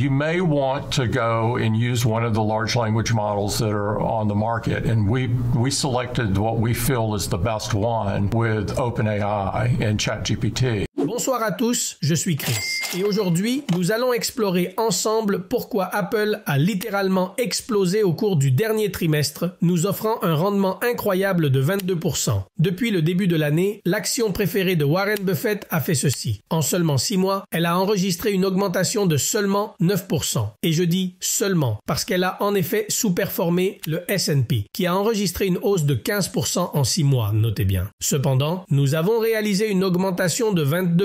you may want to go and use one of the large language models that are on the market. And we selected what we feel is the best one with OpenAI and ChatGPT. Bonsoir à tous, je suis Chris et aujourd'hui nous allons explorer ensemble pourquoi Apple a littéralement explosé au cours du dernier trimestre, nous offrant un rendement incroyable de 22%. Depuis le début de l'année, l'action préférée de Warren Buffett a fait ceci. En seulement 6 mois, elle a enregistré une augmentation de seulement 9%. Et je dis seulement parce qu'elle a en effet sous-performé le S&P, qui a enregistré une hausse de 15% en 6 mois, notez bien. Cependant, nous avons réalisé une augmentation de 22%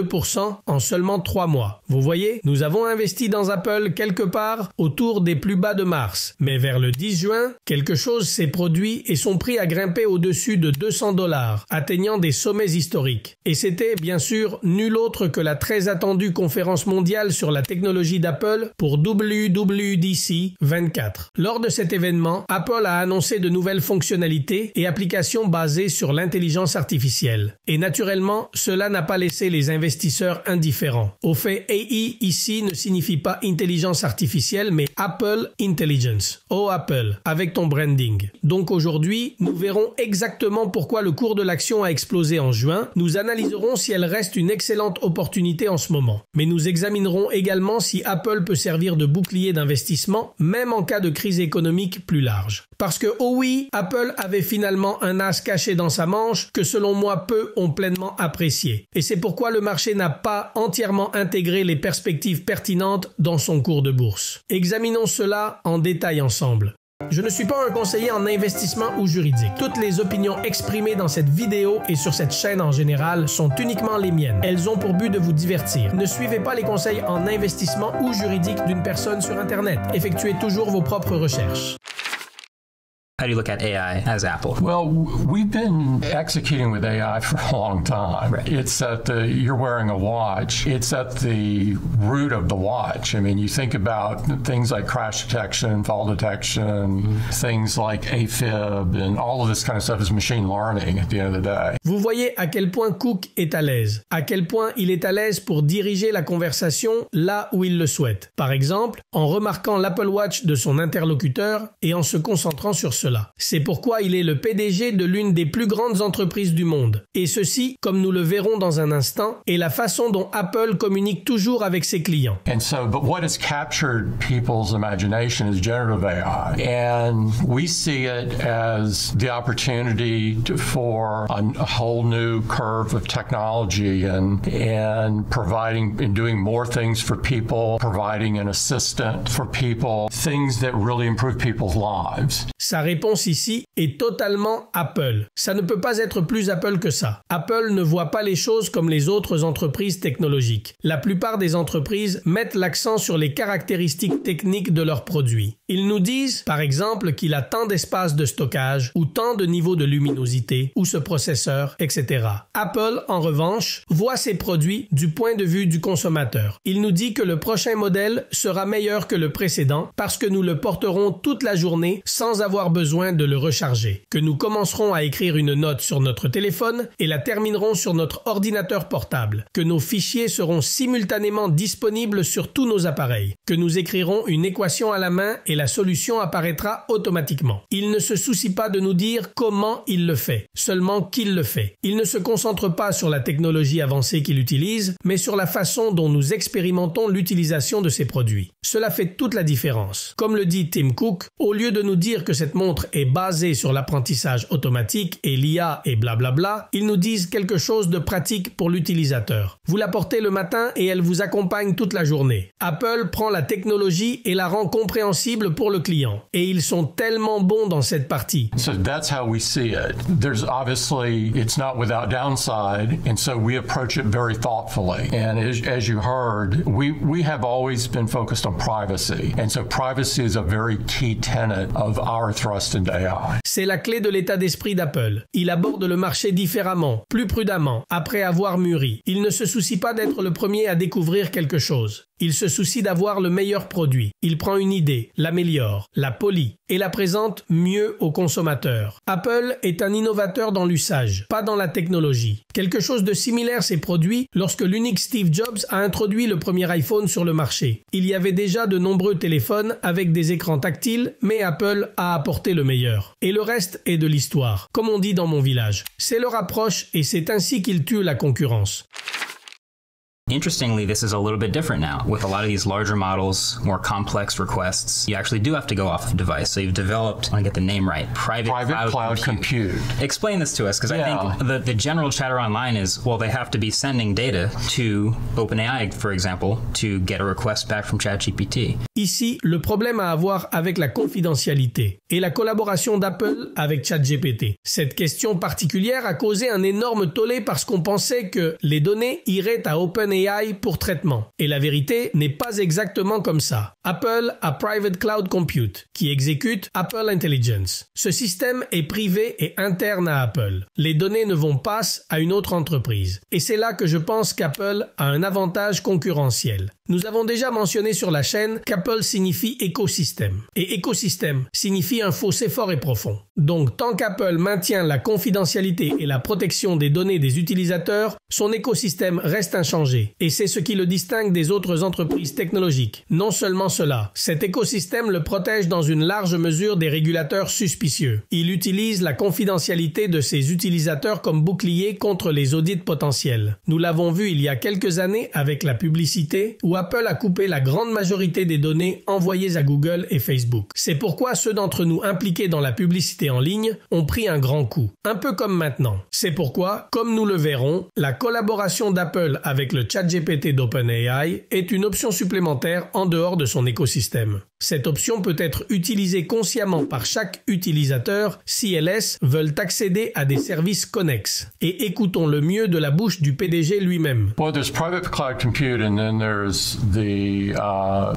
en seulement 3 mois. Vous voyez, nous avons investi dans Apple quelque part autour des plus bas de mars. Mais vers le 10 juin, quelque chose s'est produit et son prix a grimpé au-dessus de $200, atteignant des sommets historiques. Et c'était bien sûr nul autre que la très attendue conférence mondiale sur la technologie d'Apple pour WWDC 24. Lors de cet événement, Apple a annoncé de nouvelles fonctionnalités et applications basées sur l'intelligence artificielle. Et naturellement, cela n'a pas laissé les investisseurs indifférents. Au fait, AI ici ne signifie pas intelligence artificielle, mais Apple Intelligence. Oh Apple, avec ton branding. Donc aujourd'hui, nous verrons exactement pourquoi le cours de l'action a explosé en juin. Nous analyserons si elle reste une excellente opportunité en ce moment. Mais nous examinerons également si Apple peut servir de bouclier d'investissement, même en cas de crise économique plus large. Parce que, oh oui, Apple avait finalement un as caché dans sa manche que selon moi peu ont pleinement apprécié. Et c'est pourquoi le marché n'a pas entièrement intégré les perspectives pertinentes dans son cours de bourse. Examinons cela en détail ensemble. Je ne suis pas un conseiller en investissement ou juridique. Toutes les opinions exprimées dans cette vidéo et sur cette chaîne en général sont uniquement les miennes. Elles ont pour but de vous divertir. Ne suivez pas les conseils en investissement ou juridique d'une personne sur Internet. Effectuez toujours vos propres recherches. How do you look at AI as Apple? Well, we've been executing with AI for a long time. Right. It's at you're wearing a watch. It's at the root of the watch. I mean, you think about things like crash detection, fall detection, things like AFib, and all of this kind of stuff is machine learning at the end of the day. Vous voyez à quel point Cook est à l'aise, à quel point il est à l'aise pour diriger la conversation là où il le souhaite. Par exemple, en remarquant l'Apple Watch de son interlocuteur et en se concentrant sur cela. C'est pourquoi il est le PDG de l'une des plus grandes entreprises du monde. Et ceci, comme nous le verrons dans un instant, est la façon dont Apple communique toujours avec ses clients. And so, but what has captured people's imagination is generative AI. And we see it as the opportunity for a whole new curve of technology and providing and doing more things for people, providing an assistant for people, things that really improve people's lives. Sa réponse ici est totalement Apple. Ça ne peut pas être plus Apple que ça. Apple ne voit pas les choses comme les autres entreprises technologiques. La plupart des entreprises mettent l'accent sur les caractéristiques techniques de leurs produits. Ils nous disent, par exemple, qu'il a tant d'espace de stockage, ou tant de niveau de luminosité, ou ce processeur, etc. Apple, en revanche, voit ses produits du point de vue du consommateur. Il nous dit que le prochain modèle sera meilleur que le précédent parce que nous le porterons toute la journée sans avoir besoin de le recharger, que nous commencerons à écrire une note sur notre téléphone et la terminerons sur notre ordinateur portable, que nos fichiers seront simultanément disponibles sur tous nos appareils, que nous écrirons une équation à la main et la solution apparaîtra automatiquement. Il ne se soucie pas de nous dire comment il le fait, seulement qu'il le fait. Il ne se concentre pas sur la technologie avancée qu'il utilise, mais sur la façon dont nous expérimentons l'utilisation de ses produits. Cela fait toute la différence. Comme le dit Tim Cook, au lieu de nous dire que cette montre est basée sur l'apprentissage automatique et l'IA et blablabla, ils nous disent quelque chose de pratique pour l'utilisateur. Vous la portez le matin et elle vous accompagne toute la journée. Apple prend la technologie et la rend compréhensible pour le client. Et ils sont tellement bons dans cette partie. So that's how we see it. There's obviously, it's not without downside, and so we approach it very thoughtfully. And as you heard, we have always been focused on privacy. And so privacy is a very key tenet of our thrust into AI. C'est la clé de l'état d'esprit d'Apple. Il aborde le marché différemment, plus prudemment, après avoir mûri. Il ne se soucie pas d'être le premier à découvrir quelque chose. Il se soucie d'avoir le meilleur produit. Il prend une idée, l'améliore, la polie et la présente mieux aux consommateurs. Apple est un innovateur dans l'usage, pas dans la technologie. Quelque chose de similaire s'est produit lorsque l'unique Steve Jobs a introduit le premier iPhone sur le marché. Il y avait déjà de nombreux téléphones avec des écrans tactiles, mais Apple a apporté le meilleur. Et le reste est de l'histoire, comme on dit dans mon village. C'est leur approche et c'est ainsi qu'ils tuent la concurrence. Interestingly, this is a little bit different now. With a lot of these larger models, more complex requests, you actually do have to go off the device. So you've developed, I want to get the name right, Private Cloud Compute. Explain this to us, because I think the general chatter online is, well, they have to be sending data to OpenAI, for example, to get a request back from ChatGPT. Ici, le problème à avoir avec la confidentialité et la collaboration d'Apple avec ChatGPT. Cette question particulière a causé un énorme tollé parce qu'on pensait que les données iraient à OpenAI pour traitement. Et la vérité n'est pas exactement comme ça. Apple a Private Cloud Compute, qui exécute Apple Intelligence. Ce système est privé et interne à Apple. Les données ne vont pas à une autre entreprise. Et c'est là que je pense qu'Apple a un avantage concurrentiel. Nous avons déjà mentionné sur la chaîne qu'Apple signifie écosystème. Et écosystème signifie un fossé fort et profond. Donc, tant qu'Apple maintient la confidentialité et la protection des données des utilisateurs, son écosystème reste inchangé. Et c'est ce qui le distingue des autres entreprises technologiques. Non seulement cela, cet écosystème le protège dans une large mesure des régulateurs suspicieux. Il utilise la confidentialité de ses utilisateurs comme bouclier contre les audits potentiels. Nous l'avons vu il y a quelques années avec la publicité où Apple a coupé la grande majorité des données envoyées à Google et Facebook. C'est pourquoi ceux d'entre nous impliqués dans la publicité en ligne ont pris un grand coup. Un peu comme maintenant. C'est pourquoi, comme nous le verrons, la collaboration d'Apple avec le ChatGPT d'OpenAI est une option supplémentaire en dehors de son écosystème. Cette option peut être utilisée consciemment par chaque utilisateur si elles veulent accéder à des services connexes. Et écoutons le mieux de la bouche du PDG lui-même. Well, there's private cloud compute and then there's the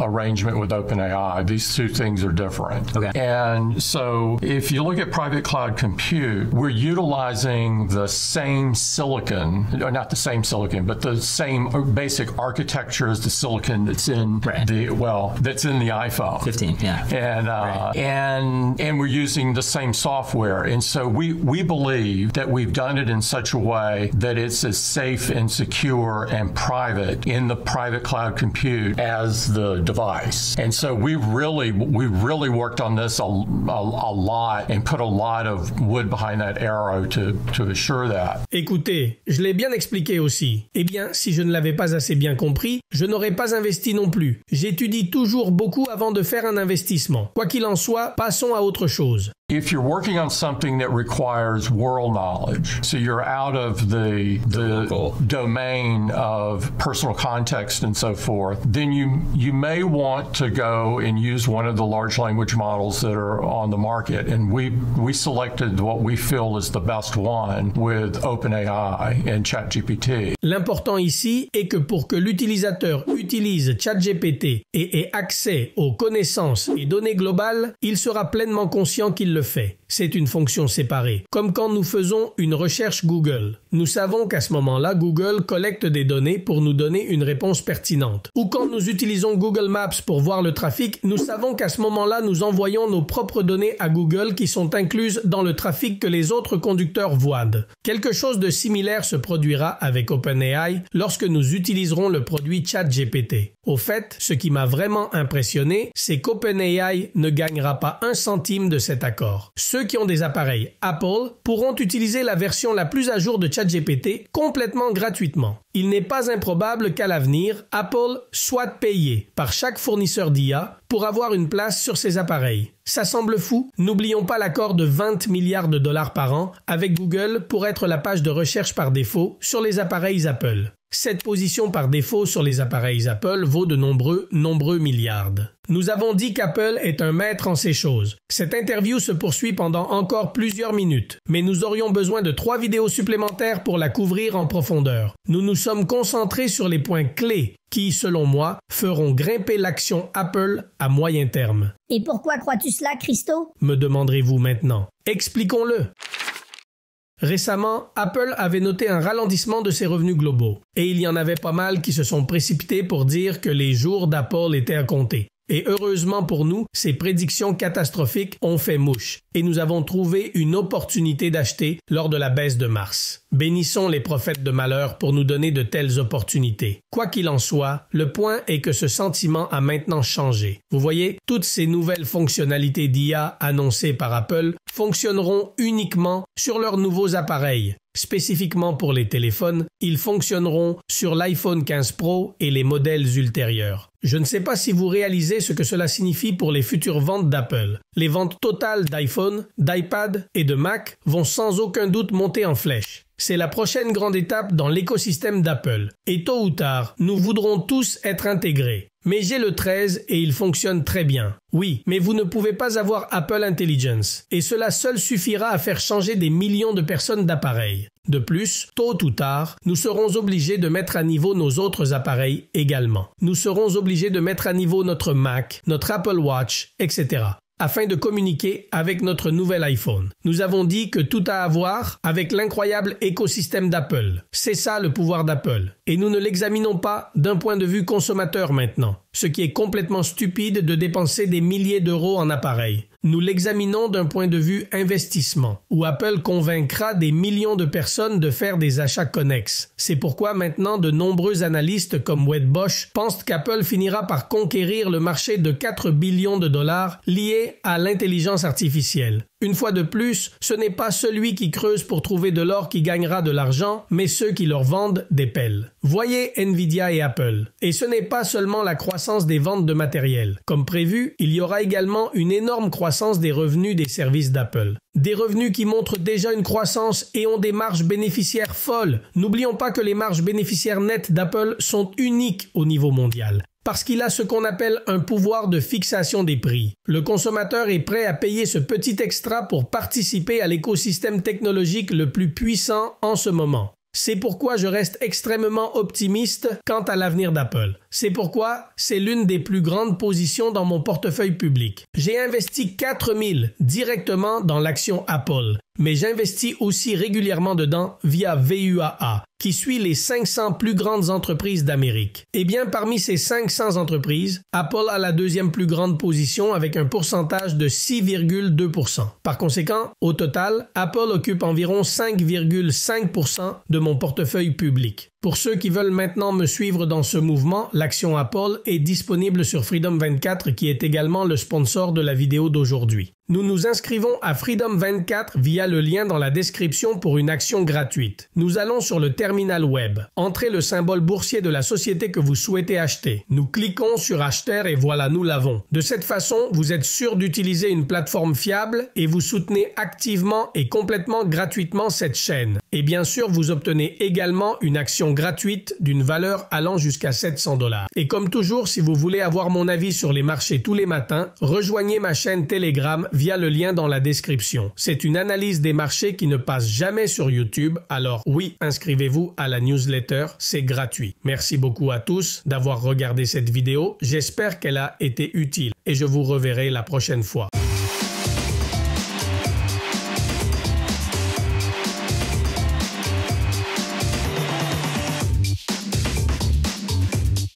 arrangement with OpenAI. These two things are different. Okay. And so if you look at private cloud compute, we're utilizing the same silicon, or not the same silicon, but the same basic architecture as the silicon that's in that's in the iPhone. 15, yeah. And we're using the same software. And so we believe that we've done it in such a way that it's as safe and secure and private in the private cloud compute as the device. And so we really worked on this a lot and put a lot of wood behind that arrow to assure that. Écoutez, je l'ai bien expliqué aussi. Eh bien, si je ne l'avais pas assez bien compris, je n'aurais pas investi non plus. J'étudie toujours beaucoup avant de faire un investissement. Quoi qu'il en soit, passons à autre chose. If you're working on something that requires world knowledge, so you're out of the domain of personal context and so forth, then you may want to go and use one of the large language models that are on the market. And we selected what we feel is the best one with OpenAI and ChatGPT. L'important ici est que pour que l'utilisateur utilise ChatGPT et ait accès aux connaissances et données globales, il sera pleinement conscient qu'il le fait. C'est une fonction séparée. Comme quand nous faisons une recherche Google. Nous savons qu'à ce moment-là, Google collecte des données pour nous donner une réponse pertinente. Ou quand nous utilisons Google Maps pour voir le trafic, nous savons qu'à ce moment-là, nous envoyons nos propres données à Google qui sont incluses dans le trafic que les autres conducteurs voient. Quelque chose de similaire se produira avec OpenAI lorsque nous utiliserons le produit ChatGPT. Au fait, ce qui m'a vraiment impressionné, c'est qu'OpenAI ne gagnera pas un centime de cet accord. Ceux qui ont des appareils Apple pourront utiliser la version la plus à jour de ChatGPT complètement gratuitement. Il n'est pas improbable qu'à l'avenir, Apple soit payé par chaque fournisseur d'IA pour avoir une place sur ses appareils. Ça semble fou? N'oublions pas l'accord de 20 milliards de dollars par an avec Google pour être la page de recherche par défaut sur les appareils Apple. Cette position par défaut sur les appareils Apple vaut de nombreux milliards. Nous avons dit qu'Apple est un maître en ces choses. Cette interview se poursuit pendant encore plusieurs minutes, mais nous aurions besoin de 3 vidéos supplémentaires pour la couvrir en profondeur. Nous nous sommes concentrés sur les points clés qui, selon moi, feront grimper l'action Apple à moyen terme. Et pourquoi crois-tu cela, Christo? Me demanderez-vous maintenant. Expliquons-le. Récemment, Apple avait noté un ralentissement de ses revenus globaux. Et il y en avait pas mal qui se sont précipités pour dire que les jours d'Apple étaient à compter. Et heureusement pour nous, ces prédictions catastrophiques ont fait mouche et nous avons trouvé une opportunité d'acheter lors de la baisse de mars. Bénissons les prophètes de malheur pour nous donner de telles opportunités. Quoi qu'il en soit, le point est que ce sentiment a maintenant changé. Vous voyez, toutes ces nouvelles fonctionnalités d'IA annoncées par Apple fonctionneront uniquement sur leurs nouveaux appareils. Spécifiquement pour les téléphones, ils fonctionneront sur l'iPhone 15 Pro et les modèles ultérieurs. Je ne sais pas si vous réalisez ce que cela signifie pour les futures ventes d'Apple. Les ventes totales d'iPhone, d'iPad et de Mac vont sans aucun doute monter en flèche. C'est la prochaine grande étape dans l'écosystème d'Apple. Et tôt ou tard, nous voudrons tous être intégrés. Mais j'ai le 13 et il fonctionne très bien. Oui, mais vous ne pouvez pas avoir Apple Intelligence. Et cela seul suffira à faire changer des millions de personnes d'appareils. De plus, tôt ou tard, nous serons obligés de mettre à niveau nos autres appareils également. Nous serons obligés de mettre à niveau notre Mac, notre Apple Watch, etc. afin de communiquer avec notre nouvel iPhone. Nous avons dit que tout a à voir avec l'incroyable écosystème d'Apple. C'est ça le pouvoir d'Apple. Et nous ne l'examinons pas d'un point de vue consommateur maintenant, ce qui est complètement stupide de dépenser des milliers d'euros en appareils. Nous l'examinons d'un point de vue investissement, où Apple convaincra des millions de personnes de faire des achats connexes. C'est pourquoi maintenant de nombreux analystes comme Wedbush pensent qu'Apple finira par conquérir le marché de 4 billions de dollars liés à l'intelligence artificielle. Une fois de plus, ce n'est pas celui qui creuse pour trouver de l'or qui gagnera de l'argent, mais ceux qui leur vendent des pelles. Voyez Nvidia et Apple. Et ce n'est pas seulement la croissance des ventes de matériel. Comme prévu, il y aura également une énorme croissance des revenus des services d'Apple. Des revenus qui montrent déjà une croissance et ont des marges bénéficiaires folles. N'oublions pas que les marges bénéficiaires nettes d'Apple sont uniques au niveau mondial. Parce qu'il a ce qu'on appelle un pouvoir de fixation des prix. Le consommateur est prêt à payer ce petit extra pour participer à l'écosystème technologique le plus puissant en ce moment. C'est pourquoi je reste extrêmement optimiste quant à l'avenir d'Apple. C'est pourquoi c'est l'une des plus grandes positions dans mon portefeuille public. J'ai investi 4 000 directement dans l'action Apple, mais j'investis aussi régulièrement dedans via VUAA, qui suit les 500 plus grandes entreprises d'Amérique. Eh bien, parmi ces 500 entreprises, Apple a la deuxième plus grande position avec un pourcentage de 6,2%. Par conséquent, au total, Apple occupe environ 5,5% de mon portefeuille public. Pour ceux qui veulent maintenant me suivre dans ce mouvement, l'action Apple est disponible sur Freedom 24 qui est également le sponsor de la vidéo d'aujourd'hui. Nous nous inscrivons à Freedom 24 via le lien dans la description pour une action gratuite. Nous allons sur le terminal web. Entrez le symbole boursier de la société que vous souhaitez acheter. Nous cliquons sur acheter et voilà, nous l'avons. De cette façon, vous êtes sûr d'utiliser une plateforme fiable et vous soutenez activement et complètement gratuitement cette chaîne. Et bien sûr, vous obtenez également une action gratuite d'une valeur allant jusqu'à 700 $. Et comme toujours, si vous voulez avoir mon avis sur les marchés tous les matins, rejoignez ma chaîne Telegram via le lien dans la description. C'est une analyse des marchés qui ne passe jamais sur YouTube, alors oui, inscrivez-vous à la newsletter, c'est gratuit. Merci beaucoup à tous d'avoir regardé cette vidéo, j'espère qu'elle a été utile et je vous reverrai la prochaine fois.